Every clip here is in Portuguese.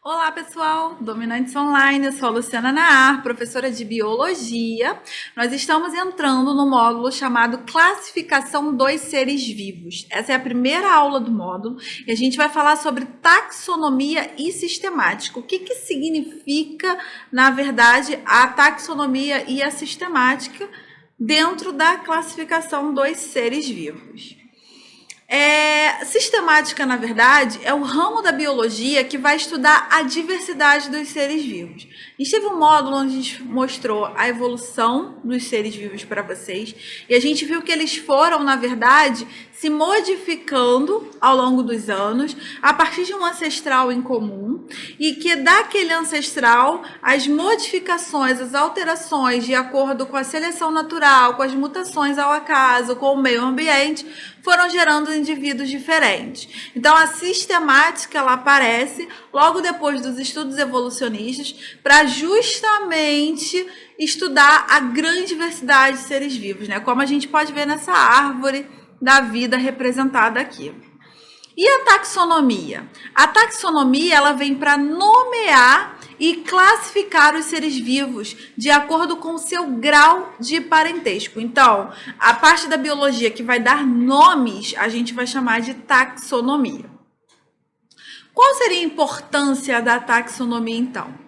Olá pessoal, Dominantes Online, eu sou a Luciana Naar, professora de Biologia. Nós estamos entrando no módulo chamado Classificação dos Seres Vivos. Essa é a primeira aula do módulo e a gente vai falar sobre taxonomia e sistemática. O que significa, na verdade, a taxonomia e a sistemática dentro da classificação dos seres vivos. Sistemática, na verdade, é o ramo da biologia que vai estudar a diversidade dos seres vivos. A gente teve um módulo onde a gente mostrou a evolução dos seres vivos para vocês e a gente viu que eles foram, na verdade, se modificando ao longo dos anos a partir de um ancestral em comum e que daquele ancestral as modificações, as alterações de acordo com a seleção natural, com as mutações ao acaso, com o meio ambiente, foram gerando indivíduos diferentes. Então, a sistemática ela aparece logo depois dos estudos evolucionistas para justamente estudar a grande diversidade de seres vivos, né? Como a gente pode ver nessa árvore da vida representada aqui. E a taxonomia? A taxonomia ela vem para nomear e classificar os seres vivos de acordo com o seu grau de parentesco. Então, a parte da biologia que vai dar nomes, a gente vai chamar de taxonomia. Qual seria a importância da taxonomia, então?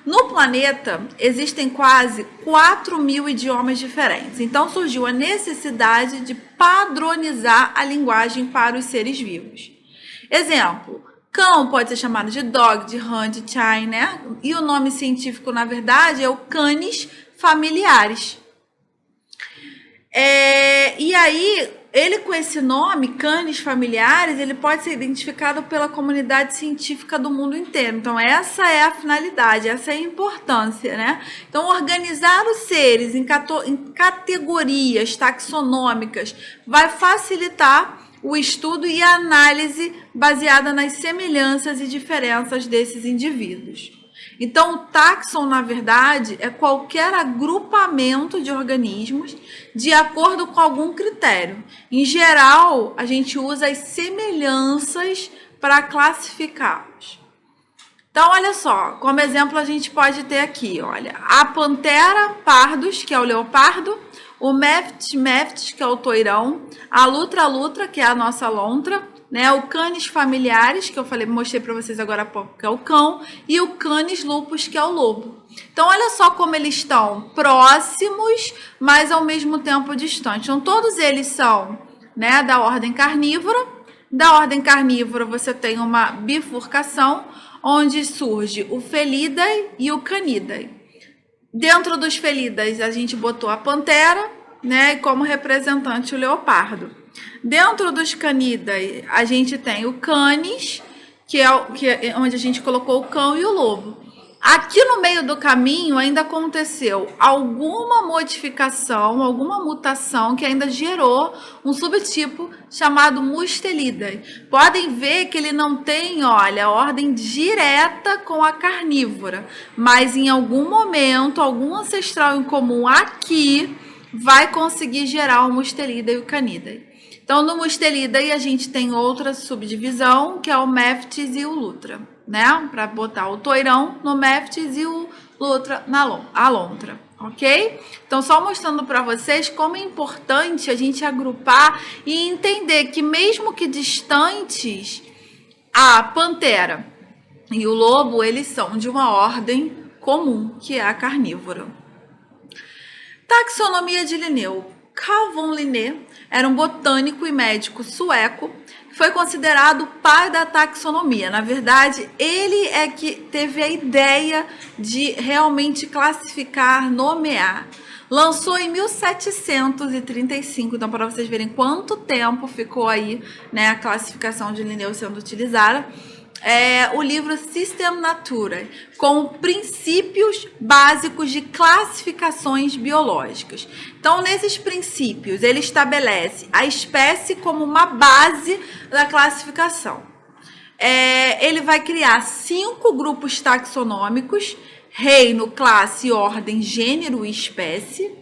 No planeta, existem quase 4.000 idiomas diferentes. Então, surgiu a necessidade de padronizar a linguagem para os seres vivos. Exemplo, cão pode ser chamado de dog, de hunt, de chai, né? E o nome científico, na verdade, é o Canis familiaris. E aí, ele com esse nome, Canis familiaris, ele pode ser identificado pela comunidade científica do mundo inteiro. Então, essa é a finalidade, essa é a importância, né? Então, organizar os seres em categorias taxonômicas vai facilitar o estudo e a análise baseada nas semelhanças e diferenças desses indivíduos. Então, o táxon, na verdade, é qualquer agrupamento de organismos de acordo com algum critério. Em geral, a gente usa as semelhanças para classificá-los. Então, olha só, como exemplo a gente pode ter aqui, olha, a Panthera pardus, que é o leopardo, o Mephis, que é o toirão, a Lutra, que é a nossa lontra, né? O Canis familiaris, que eu mostrei para vocês agora há pouco, que é o cão, e o Canis lupus, que é o lobo. Então, olha só como eles estão próximos, mas ao mesmo tempo distantes. Então, todos eles são, né, da ordem carnívora. Da ordem carnívora, você tem uma bifurcação, onde surge o Felidae e o Canidae. Dentro dos Felidae, a gente botou a Panthera, né, como representante o leopardo. Dentro dos Canidae, a gente tem o Canis, que é onde a gente colocou o cão e o lobo. Aqui no meio do caminho ainda aconteceu alguma modificação, alguma mutação que ainda gerou um subtipo chamado Mustelidae. Podem ver que ele não tem, olha, ordem direta com a carnívora, mas em algum momento, algum ancestral em comum aqui vai conseguir gerar o Mustelidae e o Canidae. Então, no Mustelidae, a gente tem outra subdivisão, que é o Mephis e o Lutra, né? Para botar o toirão no Mephis e o Lutra a lontra, ok? Então, só mostrando para vocês como é importante a gente agrupar e entender que mesmo que distantes, a Panthera e o lobo, eles são de uma ordem comum, que é a carnívora. Taxonomia de Linneu. Carl von Linné era um botânico e médico sueco que foi considerado o pai da taxonomia. Na verdade, ele é que teve a ideia de realmente classificar, nomear. Lançou em 1735, então para vocês verem quanto tempo ficou aí, né, a classificação de Linneu sendo utilizada. O livro System Naturae, com princípios básicos de classificações biológicas. Então, nesses princípios, ele estabelece a espécie como uma base da classificação. Ele vai criar 5 grupos taxonômicos: reino, classe, ordem, gênero e espécie.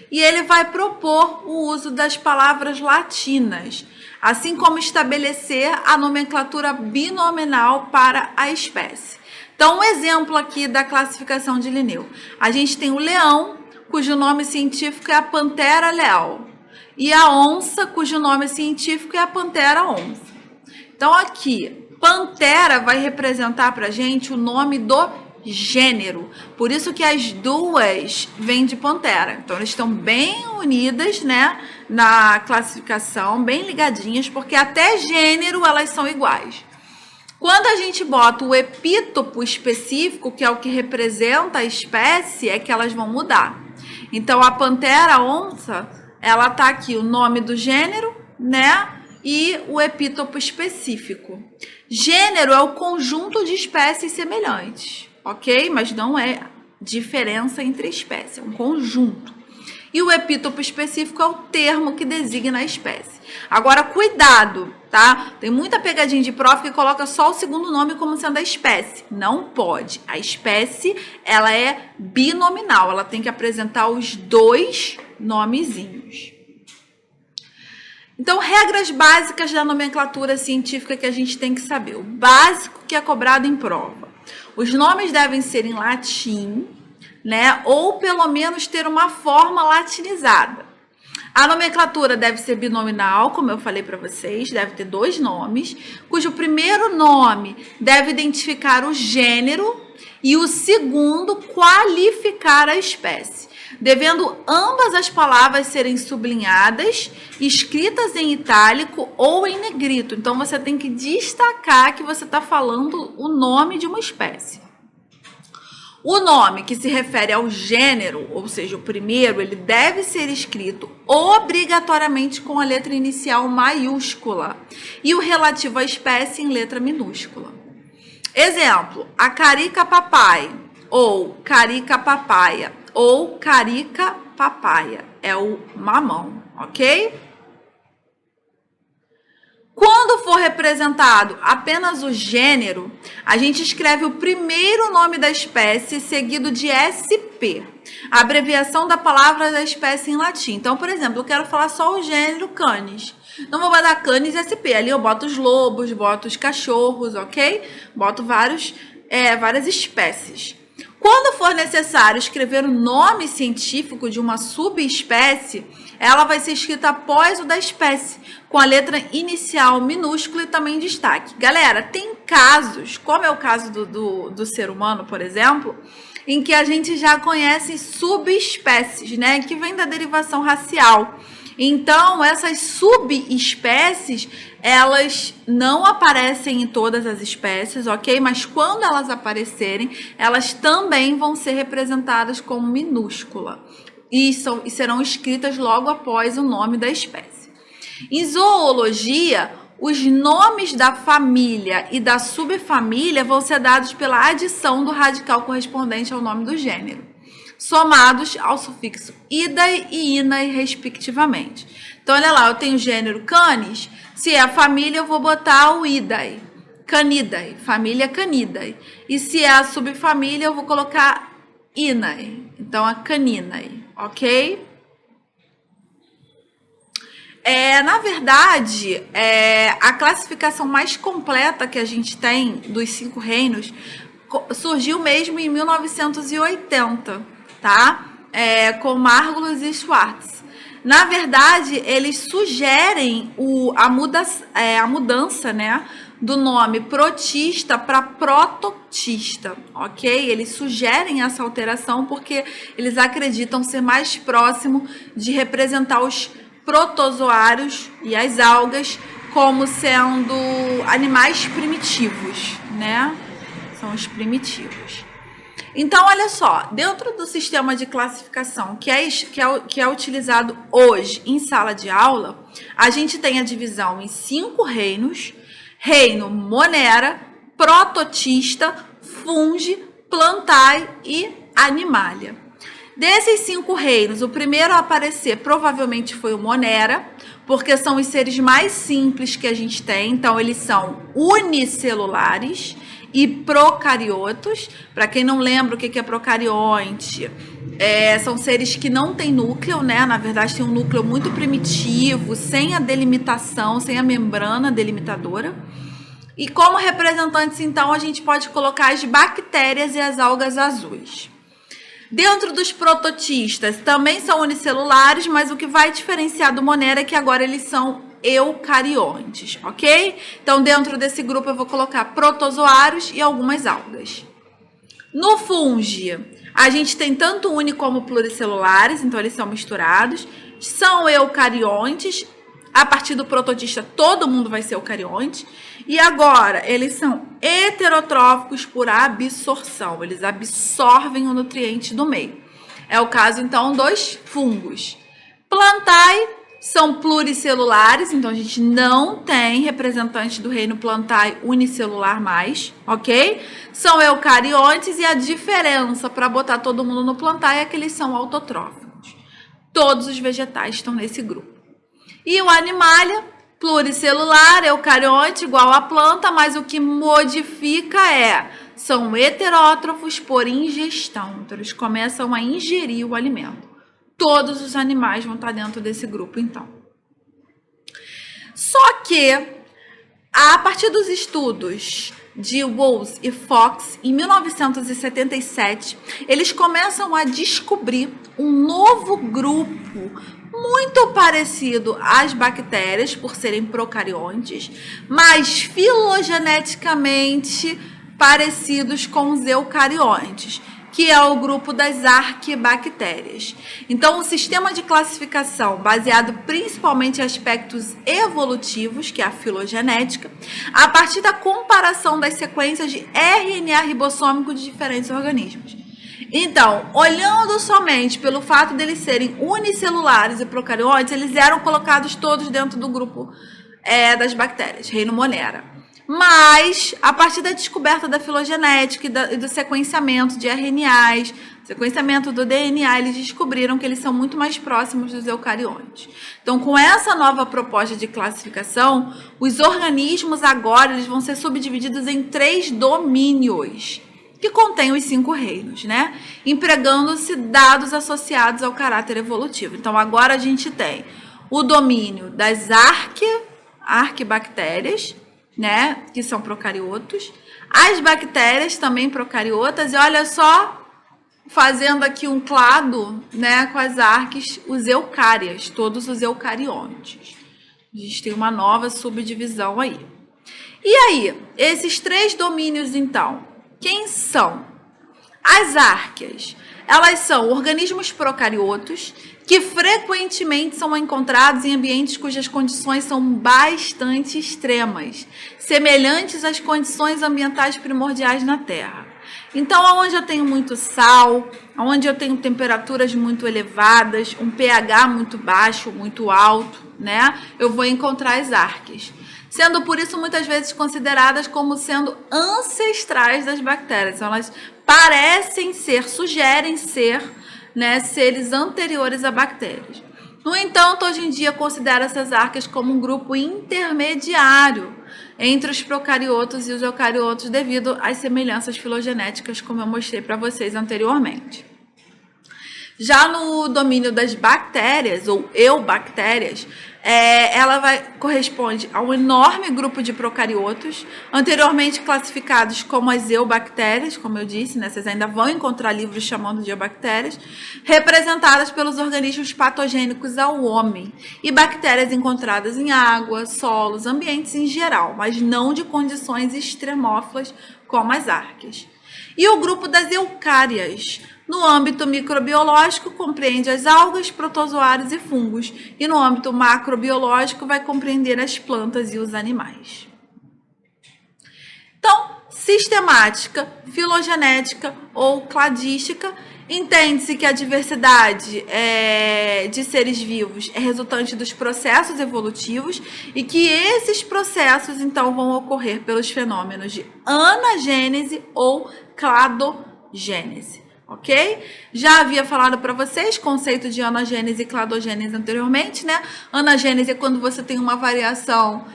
E ele vai propor o uso das palavras latinas. assim como estabelecer a nomenclatura binominal para a espécie. Então, um exemplo aqui da classificação de Linneu. A gente tem o leão, cujo nome científico é a Panthera leal, e a onça, cujo nome científico é a Panthera onça. Então, aqui, Panthera vai representar para a gente o nome do gênero. Por isso que as duas vêm de Panthera. Então, elas estão bem unidas, né, na classificação, bem ligadinhas, porque até gênero elas são iguais. Quando a gente bota o epítopo específico, que é o que representa a espécie, é que elas vão mudar. Então, a Panthera onça, ela tá aqui o nome do gênero, né, e o epítopo específico. Gênero é o conjunto de espécies semelhantes, ok? Mas não é diferença entre espécies, é um conjunto. E o epítopo específico é o termo que designa a espécie. Agora, cuidado, tá? Tem muita pegadinha de prof que coloca só o segundo nome como sendo a espécie. Não pode. A espécie, ela é binominal. Ela tem que apresentar os dois nomezinhos. Então, regras básicas da nomenclatura científica que a gente tem que saber. O básico que é cobrado em prova. Os nomes devem ser em latim, né? Ou pelo menos ter uma forma latinizada. A nomenclatura deve ser binominal, como eu falei para vocês, deve ter dois nomes, cujo primeiro nome deve identificar o gênero e o segundo qualificar a espécie, devendo ambas as palavras serem sublinhadas, escritas em itálico ou em negrito. Então, você tem que destacar que você está falando o nome de uma espécie. O nome que se refere ao gênero, ou seja, o primeiro, ele deve ser escrito obrigatoriamente com a letra inicial maiúscula e o relativo à espécie em letra minúscula. Exemplo, a carica papai, ou carica papaya, ou carica papaya, é o mamão, ok? Quando for representado apenas o gênero, a gente escreve o primeiro nome da espécie seguido de SP, a abreviação da palavra da espécie em latim. Então, por exemplo, eu quero falar só o gênero Canis. Não vou botar Canis SP, ali eu boto os lobos, boto os cachorros, ok? Boto várias espécies. Quando for necessário escrever o nome científico de uma subespécie, ela vai ser escrita após o da espécie, com a letra inicial minúscula e também destaque. Galera, tem casos, como é o caso do ser humano, por exemplo, em que a gente já conhece subespécies, né, que vem da derivação racial. Então, essas subespécies, elas não aparecem em todas as espécies, ok? Mas quando elas aparecerem, elas também vão ser representadas como minúscula e serão escritas logo após o nome da espécie. Em zoologia, os nomes da família e da subfamília vão ser dados pela adição do radical correspondente ao nome do gênero, somados ao sufixo idae e inae, respectivamente. Então, olha lá, eu tenho o gênero Canis, se é a família, eu vou botar o idae, Canidae, família Canidae. E se é a subfamília, eu vou colocar inae, então a Caninae, ok? Na verdade, a classificação mais completa que a gente tem dos 5 reinos surgiu mesmo em 1980, tá? Com Margulis e Schwartz. Na verdade, eles sugerem a mudança, né, do nome protista para prototista, ok? Eles sugerem essa alteração porque eles acreditam ser mais próximo de representar os protozoários e as algas como sendo animais primitivos, né? São os primitivos. Então, olha só, dentro do sistema de classificação que é utilizado hoje em sala de aula, a gente tem a divisão em 5 reinos: reino Monera, prototista, fungi, plantae e animalia. Desses 5 reinos, o primeiro a aparecer provavelmente foi o Monera, porque são os seres mais simples que a gente tem. Então, eles são unicelulares e procariotos. Para quem não lembra o que é procarionte, são seres que não têm núcleo, né? Na verdade, tem um núcleo muito primitivo, sem a delimitação, sem a membrana delimitadora. E como representantes, então, a gente pode colocar as bactérias e as algas azuis. Dentro dos prototistas, também são unicelulares, mas o que vai diferenciar do Monera é que agora eles são eucariontes, ok? Então, dentro desse grupo, eu vou colocar protozoários e algumas algas. No fungi, a gente tem tanto uni como pluricelulares, então eles são misturados. São eucariontes. A partir do prototista, todo mundo vai ser eucarionte. E agora, eles são heterotróficos por absorção. Eles absorvem o nutriente do meio. É o caso, então, dos fungos. Plantae são pluricelulares. Então, a gente não tem representante do reino Plantae unicelular mais, ok? São eucariontes e a diferença para botar todo mundo no Plantae é que eles são autotróficos. Todos os vegetais estão nesse grupo. E o Animalia, pluricelular, eucarionte, igual a planta, mas o que modifica são heterótrofos por ingestão. Então, eles começam a ingerir o alimento. Todos os animais vão estar dentro desse grupo, então. Só que, a partir dos estudos de Walls e Fox, em 1977, eles começam a descobrir um novo grupo muito parecido às bactérias, por serem procariontes, mas filogeneticamente parecidos com os eucariontes, que é o grupo das arquibactérias. Então, um sistema de classificação baseado principalmente em aspectos evolutivos, que é a filogenética, a partir da comparação das sequências de RNA ribossômico de diferentes organismos. Então, olhando somente pelo fato deles serem unicelulares e procariontes, eles eram colocados todos dentro do grupo das bactérias, reino Monera. Mas, a partir da descoberta da filogenética e do sequenciamento de RNAs, sequenciamento do DNA, eles descobriram que eles são muito mais próximos dos eucariontes. Então, com essa nova proposta de classificação, os organismos agora eles vão ser subdivididos em 3 domínios, que contém os 5 reinos, né? Empregando-se dados associados ao caráter evolutivo. Então, agora a gente tem o domínio das arquibactérias, né? Que são procariotos. As bactérias também procariotas. E olha só, fazendo aqui um clado, né? Com as arques, os eucárias, todos os eucariontes. A gente tem uma nova subdivisão aí. E aí, esses 3 domínios, então, quem são? As árqueas, elas são organismos procariotos que frequentemente são encontrados em ambientes cujas condições são bastante extremas, semelhantes às condições ambientais primordiais na Terra. Então, onde eu tenho muito sal, onde eu tenho temperaturas muito elevadas, um pH muito baixo, muito alto, né? Eu vou encontrar as árqueas. Sendo por isso muitas vezes consideradas como sendo ancestrais das bactérias. Então, elas parecem ser, sugerem ser, né, seres anteriores a bactérias. No entanto, hoje em dia considera essas árqueas como um grupo intermediário entre os procariotos e os eucariotos devido às semelhanças filogenéticas, como eu mostrei para vocês anteriormente. Já no domínio das bactérias, ou eubactérias, ela corresponde a um enorme grupo de procariotos, anteriormente classificados como as eubactérias, como eu disse, né, vocês ainda vão encontrar livros chamando de eubactérias, representadas pelos organismos patogênicos ao homem, e bactérias encontradas em água, solos, ambientes em geral, mas não de condições extremófilas como as árqueas. E o grupo das eucárias, no âmbito microbiológico, compreende as algas, protozoários e fungos. E no âmbito macrobiológico, vai compreender as plantas e os animais. Então, sistemática, filogenética ou cladística, entende-se que a diversidade de seres vivos é resultante dos processos evolutivos e que esses processos, então, vão ocorrer pelos fenômenos de anagênese ou cladogênese. ok? Já havia falado para vocês conceito de anagênese e cladogênese anteriormente, né? Anagênese é quando você tem uma variação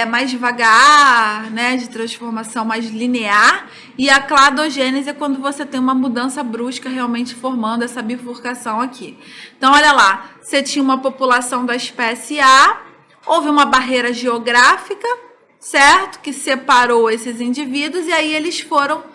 mais devagar, né, de transformação mais linear, e a cladogênese é quando você tem uma mudança brusca realmente formando essa bifurcação aqui. Então, olha lá, você tinha uma população da espécie A, houve uma barreira geográfica, certo? Que separou esses indivíduos, e aí eles foram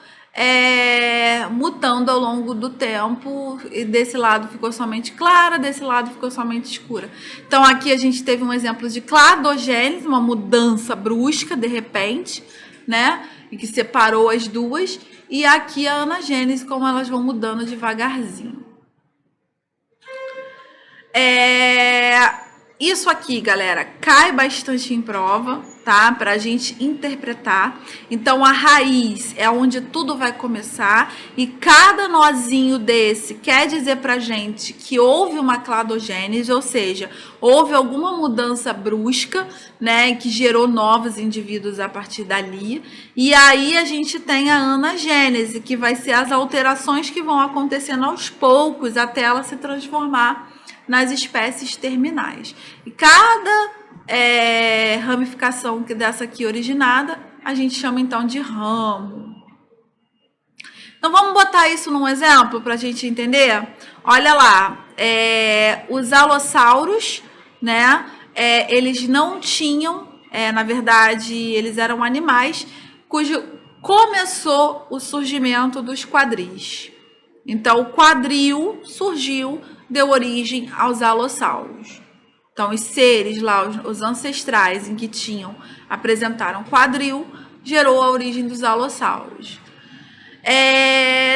mutando ao longo do tempo, e desse lado ficou somente clara, desse lado ficou somente escura. Então aqui a gente teve um exemplo de cladogênese, uma mudança brusca de repente, né, e que separou as duas, e aqui a anagênese, como elas vão mudando devagarzinho. Isso aqui, galera, cai bastante em prova, tá? Pra gente interpretar. Então, a raiz é onde tudo vai começar, e cada nozinho desse quer dizer pra gente que houve uma cladogênese, ou seja, houve alguma mudança brusca, né, que gerou novos indivíduos a partir dali. E aí a gente tem a anagênese, que vai ser as alterações que vão acontecendo aos poucos até ela se transformar nas espécies terminais. E cada ramificação que dessa aqui originada, a gente chama então de ramo. Então vamos botar isso num exemplo para a gente entender? Olha lá, os alossauros, né? Eles não tinham, na verdade, eles eram animais cujo começou o surgimento dos quadris. Então o quadril surgiu, deu origem aos alossauros. Então, os seres lá, os ancestrais em que apresentaram quadril, gerou a origem dos alossauros.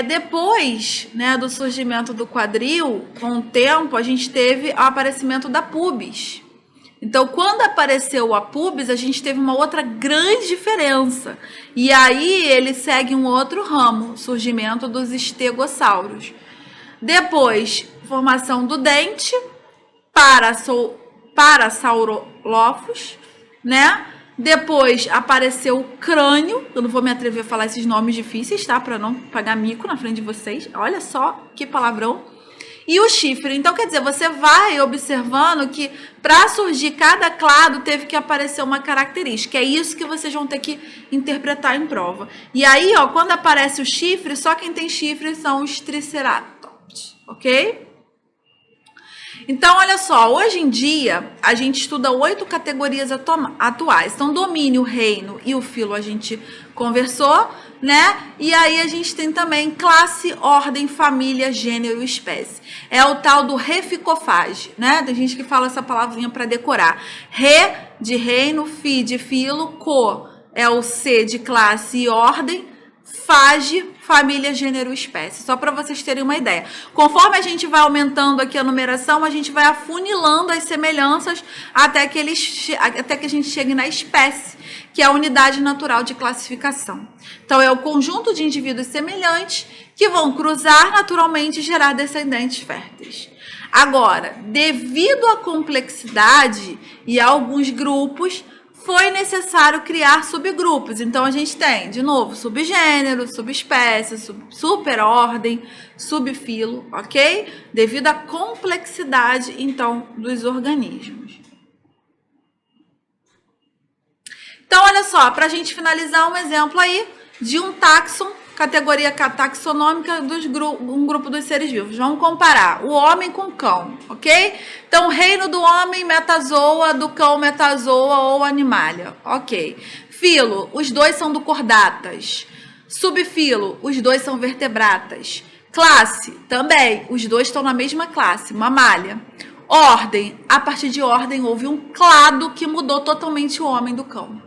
Depois, né, do surgimento do quadril, com o tempo, a gente teve o aparecimento da pubis. Então, quando apareceu a pubis, a gente teve uma outra grande diferença. E aí, ele segue um outro ramo, o surgimento dos estegossauros. Depois, formação do dente, Parasaurolophus, né? Depois apareceu o crânio, eu não vou me atrever a falar esses nomes difíceis, tá? Para não pagar mico na frente de vocês. Olha só que palavrão. E o chifre. Então, quer dizer, você vai observando que para surgir cada clado teve que aparecer uma característica. É isso que vocês vão ter que interpretar em prova. E aí, ó, quando aparece o chifre, só quem tem chifre são os triceratops, ok? Então, olha só, hoje em dia, a gente estuda 8 categorias atuais. Então, domínio, reino e o filo a gente conversou, né? E aí a gente tem também classe, ordem, família, gênero, espécie. É o tal do reficofage, né? Tem gente que fala essa palavrinha para decorar. Re de reino, fi de filo, co é o C de classe e ordem, fage, família, gênero, espécie. Só para vocês terem uma ideia. Conforme a gente vai aumentando aqui a numeração, a gente vai afunilando as semelhanças até que a gente chegue na espécie, que é a unidade natural de classificação. Então, é o conjunto de indivíduos semelhantes que vão cruzar naturalmente e gerar descendentes férteis. Agora, devido à complexidade e a alguns grupos, foi necessário criar subgrupos. Então, a gente tem, de novo, subgênero, subespécie, superordem, subfilo, ok? Devido à complexidade, então, dos organismos. Então, olha só, para a gente finalizar um exemplo aí de um táxon, categoria taxonômica um grupo dos seres vivos. Vamos comparar o homem com o cão, ok? Então, reino do homem, metazoa, do cão, metazoa ou animalia, ok? Filo, os dois são do cordatas. Subfilo, os dois são vertebratas. Classe, também, os dois estão na mesma classe, mamália. Ordem, a partir de ordem houve um clado que mudou totalmente o homem do cão.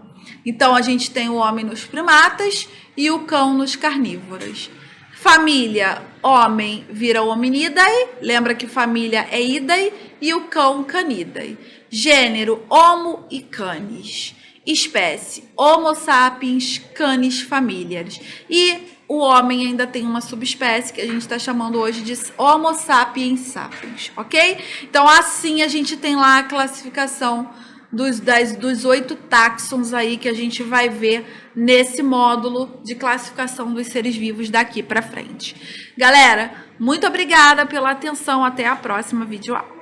Então, a gente tem o homem nos primatas e o cão nos carnívoros. Família, homem vira hominidae, lembra que família é idae, e o cão canidae. Gênero, homo e canis. Espécie, homo sapiens canis familiaris. E o homem ainda tem uma subespécie que a gente está chamando hoje de homo sapiens sapiens, ok? Então, assim a gente tem lá a classificação dos 8 táxons aí que a gente vai ver nesse módulo de classificação dos seres vivos daqui para frente. Galera, muito obrigada pela atenção. Até a próxima videoaula.